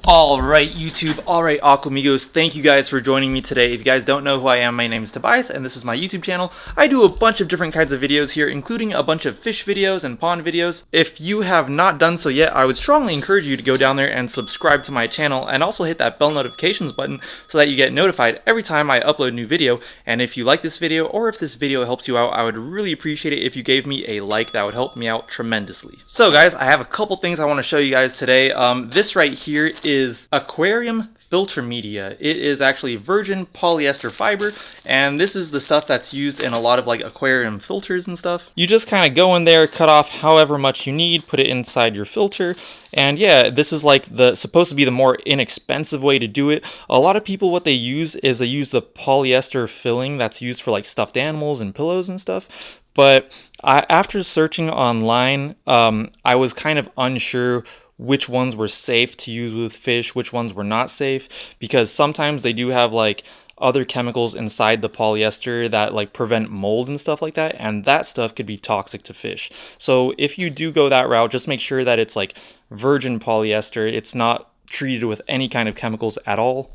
Alright YouTube, alright Aquamigos, thank you guys for joining me today. If you guys don't know who I am, my name is Tobias and this is my YouTube channel. I do a bunch of different kinds of videos here, including a bunch of fish videos and pond videos. If you have not done so yet, I would strongly encourage you to go down there and subscribe to my channel and also hit that bell notifications button so that you get notified every time I upload a new video. And if you like this video or if this video helps you out, I would really appreciate it if you gave me a like. That would help me out tremendously. So guys, I have a couple things I want to show you guys today. This right here is aquarium filter media. It is actually virgin polyester fiber, and this is the stuff that's used in a lot of like aquarium filters and stuff. You just kind of go in there, cut off however much you need, put it inside your filter, and yeah, this is like supposed to be the more inexpensive way to do it. A lot of people, what they use is they use the polyester filling that's used for like stuffed animals and pillows and stuff. But after searching online, I was kind of unsure which ones were safe to use with fish, which ones were not safe, because sometimes they do have like other chemicals inside the polyester that like prevent mold and stuff like that, and that stuff could be toxic to fish. So if you do go that route, just make sure that it's like virgin polyester. It's not treated with any kind of chemicals at all.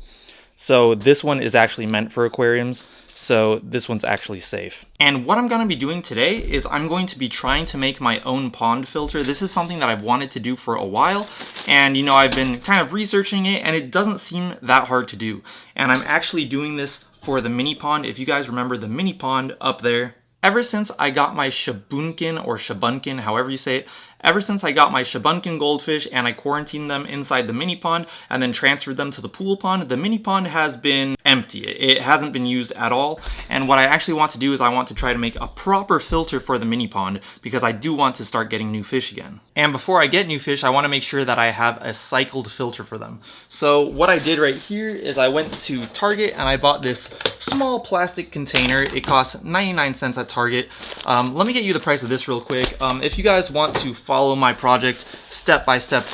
So this one is actually meant for aquariums, so this one's actually safe. And what I'm going to be doing today is I'm going to be trying to make my own pond filter. This is something that I've wanted to do for a while, and you know, I've been kind of researching it and it doesn't seem that hard to do. And I'm actually doing this for the mini pond. If you guys remember the mini pond up there, ever since I got my Shabunkin or Shabunkin, however you say it, ever since I got my Shabunkin goldfish and I quarantined them inside the mini pond and then transferred them to the pool pond, the mini pond has been empty. It hasn't been used at all. And what I actually want to do is I want to try to make a proper filter for the mini pond because I do want to start getting new fish again. And before I get new fish, I want to make sure that I have a cycled filter for them. So what I did right here is I went to Target and I bought this small plastic container. It costs 99 cents at Target. Let me get you the price of this real quick. If you guys want to follow my project step by step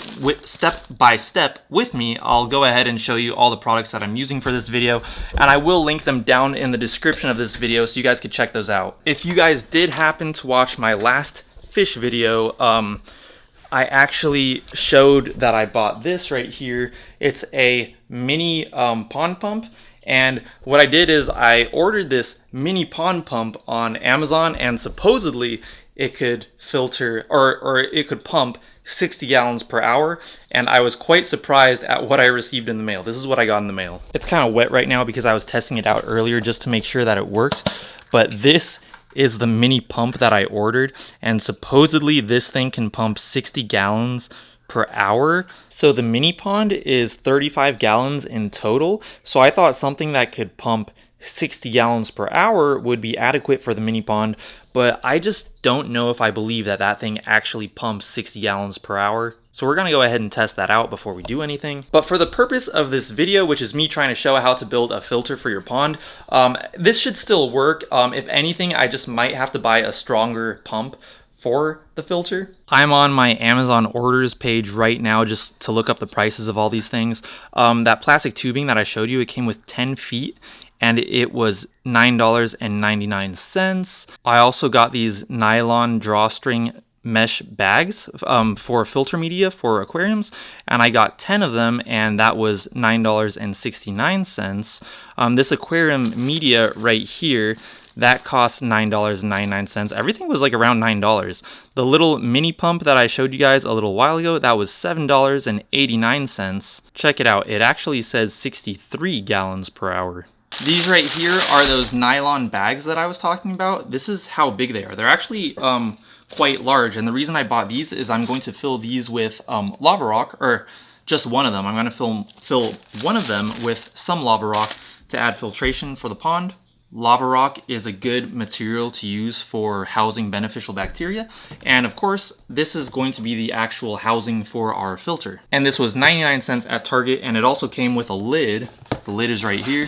with me, I'll go ahead and show you all the products that I'm using for this video, and I will link them down in the description of this video so you guys can check those out. If you guys did happen to watch my last fish video, I actually showed that I bought this right here. It's a mini pond pump. And what I did is I ordered this mini pond pump on Amazon, and supposedly it could filter or it could pump 60 gallons per hour, and I was quite surprised at what I received in the mail. This is what I got in the mail. It's kind of wet right now because I was testing it out earlier just to make sure that it worked, but this is the mini pump that I ordered, and supposedly this thing can pump 60 gallons per hour. So the mini pond is 35 gallons in total, so I thought something that could pump 60 gallons per hour would be adequate for the mini pond, but I just don't know if I believe that that thing actually pumps 60 gallons per hour. So we're gonna go ahead and test that out before we do anything. But for the purpose of this video, which is me trying to show how to build a filter for your pond, this should still work. If anything, I just might have to buy a stronger pump for the filter. I'm on my Amazon orders page right now just to look up the prices of all these things. That plastic tubing that I showed you, it came with 10 feet and it was $9.99. I also got these nylon drawstring mesh bags for filter media for aquariums, and I got 10 of them, and that was $9.69. This aquarium media right here, that cost $9.99. Everything was like around $9. The little mini pump that I showed you guys a little while ago, that was $7.89. Check it out. It actually says 63 gallons per hour. These right here are those nylon bags that I was talking about. This is how big they are. They're actually quite large, and the reason I bought these is I'm going to fill these with lava rock, or just one of them. I'm going to fill one of them with some lava rock to add filtration for the pond. Lava rock is a good material to use for housing beneficial bacteria, and of course this is going to be the actual housing for our filter. And this was 99 cents at Target, and it also came with a lid. The lid is right here.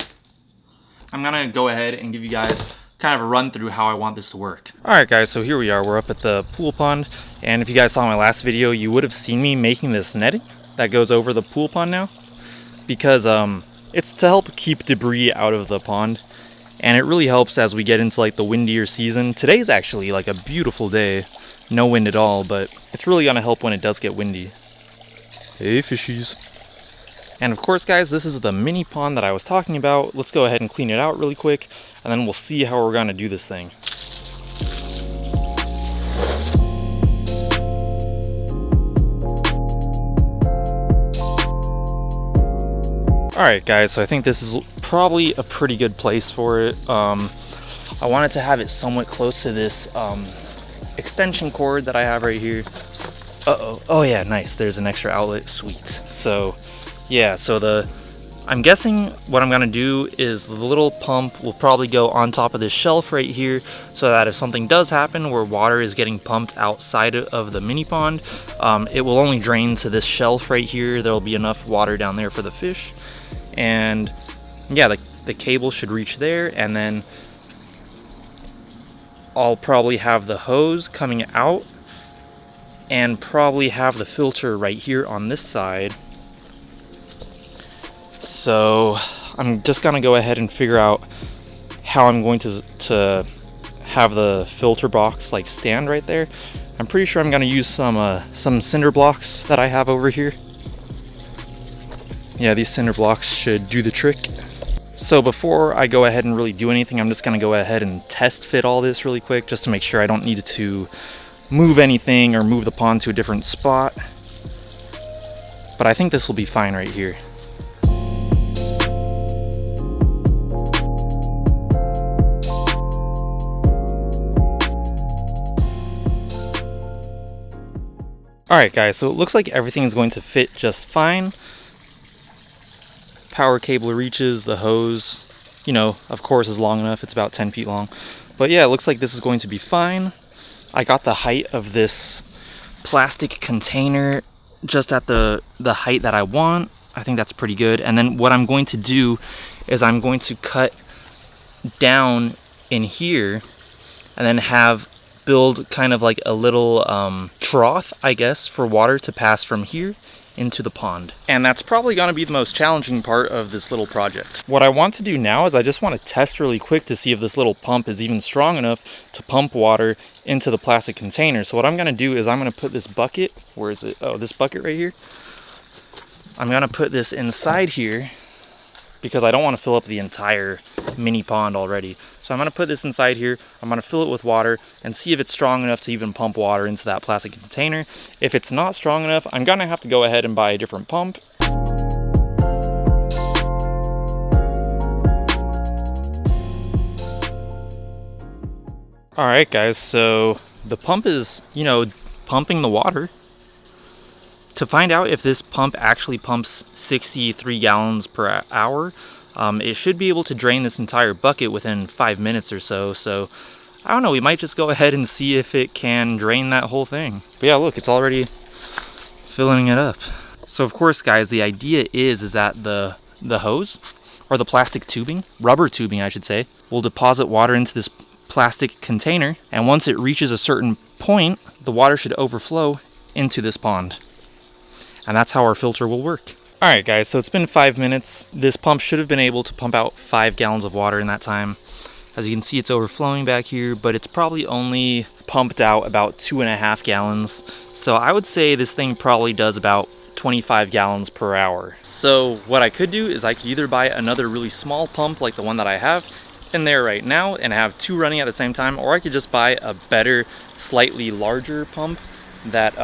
I'm gonna go ahead and give you guys kind of a run through how I want this to work. Alright guys, so here we are. We're up at the pool pond, and if you guys saw my last video, you would have seen me making this netting that goes over the pool pond now, because it's to help keep debris out of the pond, and it really helps as we get into like the windier season. Today's actually like a beautiful day, no wind at all, but it's really gonna help when it does get windy. Hey fishies. And of course, guys, this is the mini pond that I was talking about. Let's go ahead and clean it out really quick, and then we'll see how we're gonna do this thing. Alright guys, so I think this is probably a pretty good place for it. I wanted to have it somewhat close to this extension cord that I have right here. Oh yeah, nice, there's an extra outlet, sweet. So yeah, so I'm guessing what I'm gonna do is the little pump will probably go on top of this shelf right here, so that if something does happen where water is getting pumped outside of the mini pond, it will only drain to this shelf right here. There'll be enough water down there for the fish. And yeah, the cable should reach there, and then I'll probably have the hose coming out and probably have the filter right here on this side. So I'm just gonna go ahead and figure out how I'm going to have the filter box like stand right there. I'm pretty sure I'm gonna use some cinder blocks that I have over here. Yeah, these cinder blocks should do the trick. So before I go ahead and really do anything, I'm just gonna go ahead and test fit all this really quick just to make sure I don't need to move anything or move the pond to a different spot. But I think this will be fine right here. Alright guys, so it looks like everything is going to fit just fine. Power cable reaches, the hose, you know, of course is long enough, it's about 10 feet long. But yeah, it looks like this is going to be fine. I got the height of this plastic container just at the height that I want. I think that's pretty good. And then what I'm going to do is I'm going to cut down in here and then build kind of like a little trough, I guess, for water to pass from here into the pond. And that's probably going to be the most challenging part of this little project. What I want to do now is I just want to test really quick to see if this little pump is even strong enough to pump water into the plastic container. So what I'm going to do is I'm going to put this bucket, where is it? Oh, this bucket right here. I'm going to put this inside here because I don't want to fill up the entire mini pond already. So I'm going to put this inside here, I'm going to fill it with water and see if it's strong enough to even pump water into that plastic container. If it's not strong enough, I'm going to have to go ahead and buy a different pump. Alright guys, so the pump is, you know, pumping the water. To find out if this pump actually pumps 63 gallons per hour, it should be able to drain this entire bucket within 5 minutes or so. So I don't know, we might just go ahead and see if it can drain that whole thing. But yeah, look, it's already filling it up. So of course, guys, the idea is that the hose, or the plastic tubing, rubber tubing I should say, will deposit water into this plastic container, and once it reaches a certain point, the water should overflow into this pond. And that's how our filter will work. Alright guys, so it's been 5 minutes. This pump should have been able to pump out 5 gallons of water in that time. As you can see, it's overflowing back here, but it's probably only pumped out about 2.5 gallons. So I would say this thing probably does about 25 gallons per hour. So what I could do is I could either buy another really small pump like the one that I have in there right now and have 2 running at the same time, or I could just buy a better, slightly larger pump that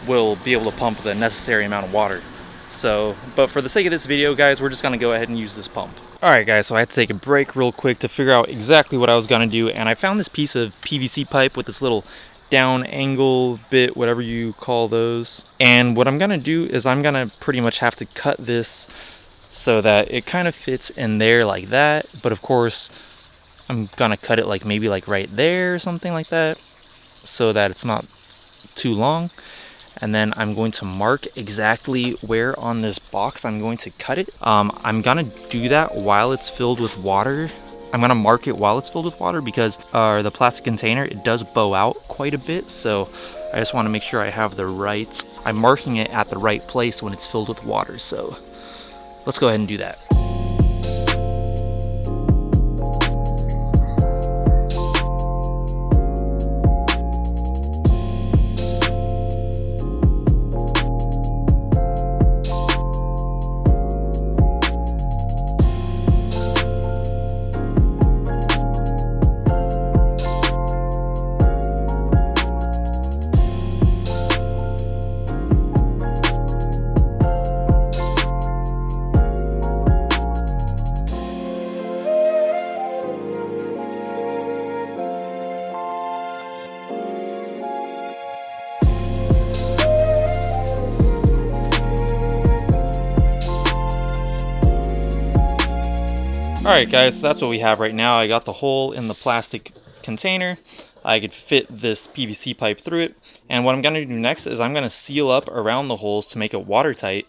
will be able to pump the necessary amount of water. So, but for the sake of this video, guys, we're just gonna go ahead and use this pump. Alright guys, so I had to take a break real quick to figure out exactly what I was gonna do, and I found this piece of PVC pipe with this little down angle bit, whatever you call those. And what I'm gonna do is I'm gonna pretty much have to cut this so that it kind of fits in there like that, but of course I'm gonna cut it like maybe like right there or something like that so that it's not too long. And then I'm going to mark exactly where on this box I'm going to cut it. I'm gonna do that while it's filled with water. I'm gonna mark it while it's filled with water because the plastic container, it does bow out quite a bit. So I just wanna make sure I have I'm marking it at the right place when it's filled with water. So let's go ahead and do that. Alright guys, so that's what we have right now. I got the hole in the plastic container. I could fit this PVC pipe through it. And what I'm going to do next is I'm going to seal up around the holes to make it watertight.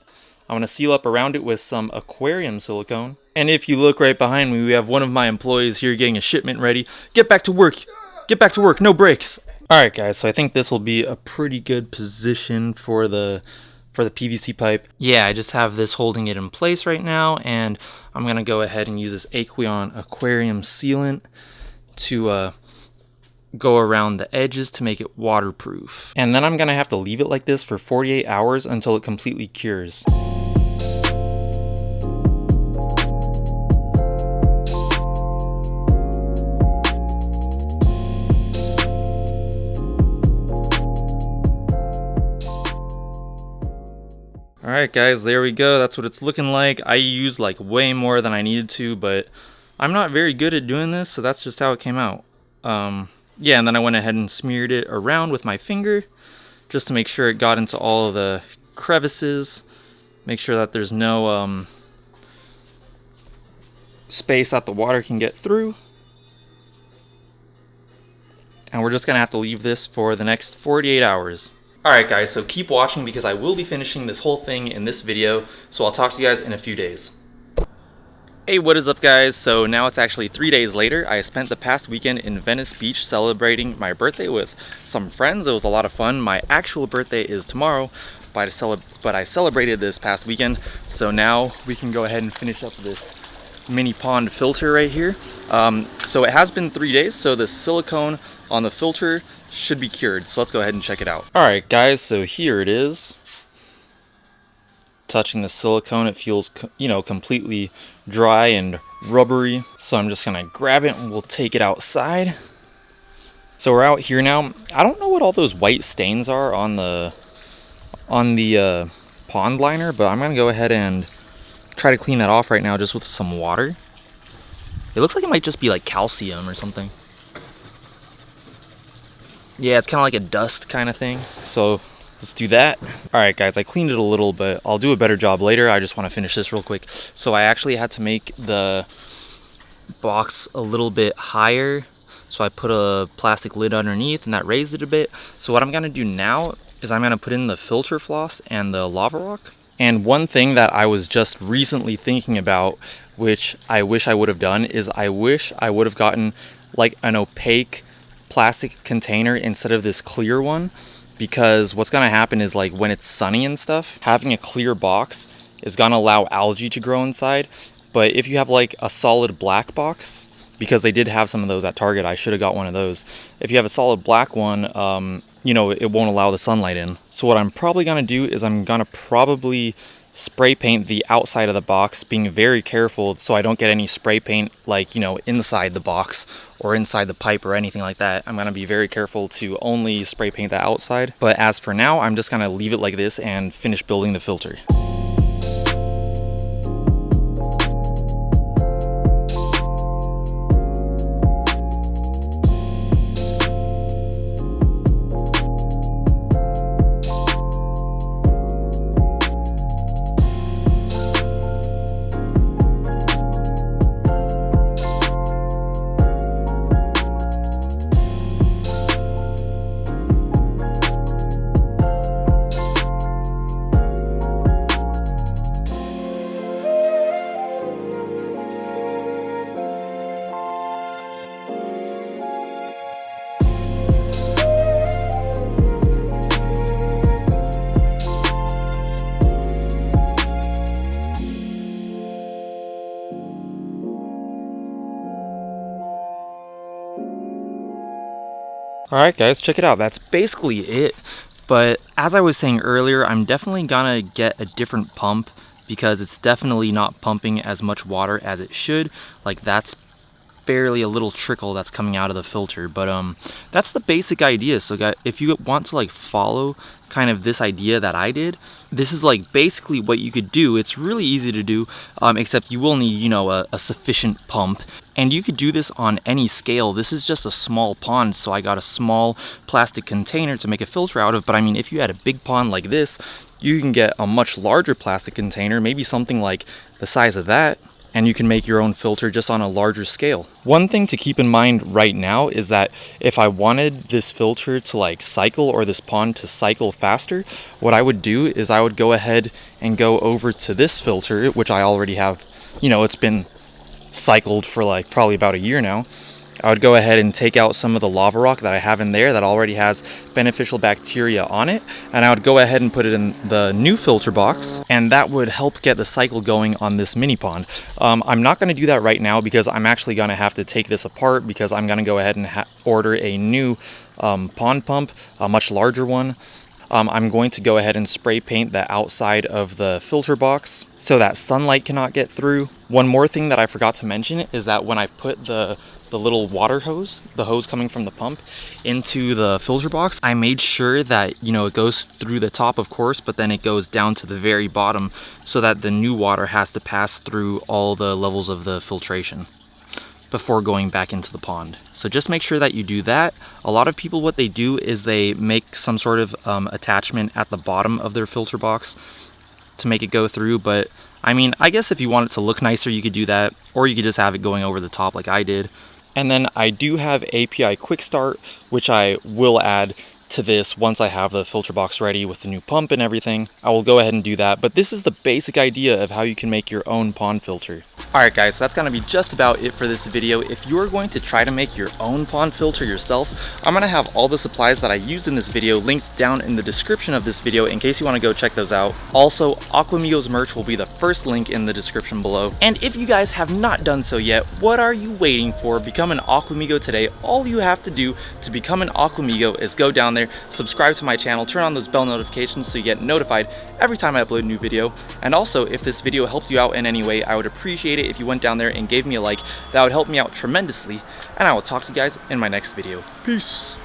I'm going to seal up around it with some aquarium silicone. And if you look right behind me, we have one of my employees here getting a shipment ready. Get back to work! Get back to work, no breaks! Alright guys, so I think this will be a pretty good position for the PVC pipe. Yeah, I just have this holding it in place right now, and I'm gonna go ahead and use this Aqueon aquarium sealant to go around the edges to make it waterproof. And then I'm gonna have to leave it like this for 48 hours until it completely cures. Alright guys, there we go. That's what it's looking like. I used like way more than I needed to, but I'm not very good at doing this, so that's just how it came out. Yeah, and then I went ahead and smeared it around with my finger just to make sure it got into all of the crevices. Make sure that there's no space that the water can get through. And we're just going to have to leave this for the next 48 hours. Alright guys, so keep watching because I will be finishing this whole thing in this video, so I'll talk to you guys in a few days. Hey, what is up guys? So now it's actually 3 days later. I spent the past weekend in Venice Beach celebrating my birthday with some friends. It was a lot of fun. My actual birthday is tomorrow, but I celebrated this past weekend, so now we can go ahead and finish up this mini pond filter right here. So it has been 3 days, so the silicone on the filter should be cured, so let's go ahead and check it out. Alright guys, so here it is. Touching the silicone, it feels, you know, completely dry and rubbery. So I'm just gonna grab it and we'll take it outside. So we're out here now. I don't know what all those white stains are on the pond liner, but I'm gonna go ahead and try to clean that off right now just with some water. It looks like it might just be like calcium or something. Yeah, it's kind of like a dust kind of thing. So let's do that. Alright guys, I cleaned it a little, but I'll do a better job later. I just want to finish this real quick. So I actually had to make the box a little bit higher. So I put a plastic lid underneath and that raised it a bit. So what I'm going to do now is I'm going to put in the filter floss and the lava rock. And one thing that I was just recently thinking about, which I wish I would have done, is I wish I would have gotten like an opaque plastic container instead of this clear one, because what's going to happen is like when it's sunny and stuff, having a clear box is going to allow algae to grow inside. But if you have like a solid black box, because they did have some of those at Target, I should have got one of those. If you have a solid black one, you know, it won't allow the sunlight in. So what I'm probably going to do is I'm going to probably spray paint the outside of the box, being very careful so I don't get any spray paint like, you know, inside the box or inside the pipe or anything like that. I'm going to be very careful to only spray paint the outside. But as for now, I'm just going to leave it like this and finish building the filter. Alright guys, check it out. That's basically it. But as I was saying earlier, I'm definitely gonna get a different pump because it's definitely not pumping as much water as it should. Like that's barely a little trickle that's coming out of the filter. But that's the basic idea. So guys, if you want to like follow kind of this idea that I did, this is like basically what you could do. It's really easy to do, except you will need, you know, a sufficient pump. And you could do this on any scale. This is just a small pond, so I got a small plastic container to make a filter out of. But I mean, if you had a big pond like this, you can get a much larger plastic container, maybe something like the size of that, and you can make your own filter just on a larger scale. One thing to keep in mind right now is that if I wanted this filter to like cycle, or this pond to cycle faster, what I would do is I would go ahead and go over to this filter, which I already have, you know, it's been cycled for like probably about a year now. I would go ahead and take out some of the lava rock that I have in there that already has beneficial bacteria on it, and I would go ahead and put it in the new filter box, and that would help get the cycle going on this mini pond. I'm not going to do that right now because I'm actually going to have to take this apart, because I'm going to go ahead and order a new pond pump, a much larger one. I'm going to go ahead and spray paint the outside of the filter box so that sunlight cannot get through. One more thing that I forgot to mention is that when I put the little water hose, the hose coming from the pump, into the filter box, I made sure that, you know, it goes through the top, of course, but then it goes down to the very bottom so that the new water has to pass through all the levels of the filtration before going back into the pond. So just make sure that you do that. A lot of people, what they do is they make some sort of attachment at the bottom of their filter box to make it go through, but I mean, I guess if you want it to look nicer, you could do that, or you could just have it going over the top like I did. And then I do have API Quick Start, which I will add to this once I have the filter box ready with the new pump and everything. I will go ahead and do that, but this is the basic idea of how you can make your own pond filter. Alright guys, so that's going to be just about it for this video. If you're going to try to make your own pond filter yourself, I'm going to have all the supplies that I used in this video linked down in the description of this video in case you want to go check those out. Also, Aquamigos merch will be the first link in the description below. And if you guys have not done so yet, what are you waiting for? Become an Aquamigo today. All you have to do to become an Aquamigo is go down there, subscribe to my channel, turn on those bell notifications so you get notified every time I upload a new video. And also, if this video helped you out in any way, I would appreciate it if you went down there and gave me a like. That would help me out tremendously, and I will talk to you guys in my next video. Peace!